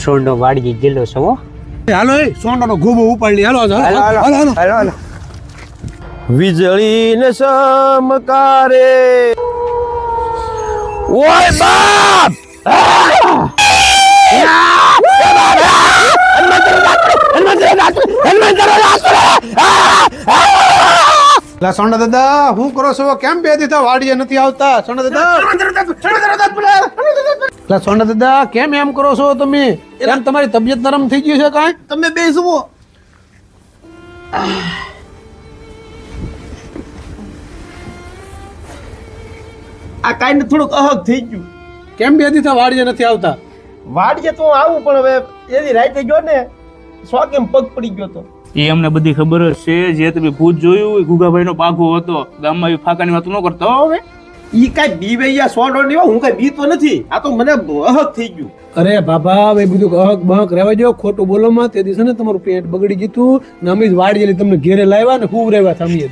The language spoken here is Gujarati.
સોંડો વાડી ગયેલો છો હો. હાલો એ સોંડાનો ગોબો ઉપાડી હાલો હાલો વીજળી ને ચમકારે ઓય બાપ સોંડા દાદા હું કરો છો કેમ બે દીધા વાડીએ નથી આવતા સોંડા દાદા સોંડા દાદા કેમ એમ કરો છો તમે એમ તમારી તબિયત નરમ થઈ ગઈ છે કાંઈ તમે બે સુવો આ કાંઈ થોડુંક અહક થઈ ગયું કેમ બે દીધા વાડીએ નથી આવતા વાડીએ તો આવું પણ હવે એની રાતે ગયો ને સો કેમ પગ પડી ગયો તો એ અમને બધી ખબર જ છે. જે તમે ભૂત જોયું એ ગુગાભાઈ નો પાઘો હતો. ગામમાં એ ફાકાની વાતો ન કરતો હો હવે. ઈ કાંઈ બીવૈયા સોડો નહીં હો, હું કાંઈ બીતો નથી. આ તો મને અહક થઈ ગયું. અરે બાબા હવે બધું અહક બહક રહેવા દો ખોટું બોલો માં તે દિવસે ને તમારું પેટ બગડી ગયું ને અમે વાડીએ તમને ઘેરે લાવ્યા ને ખૂબ રહેવા થમીએ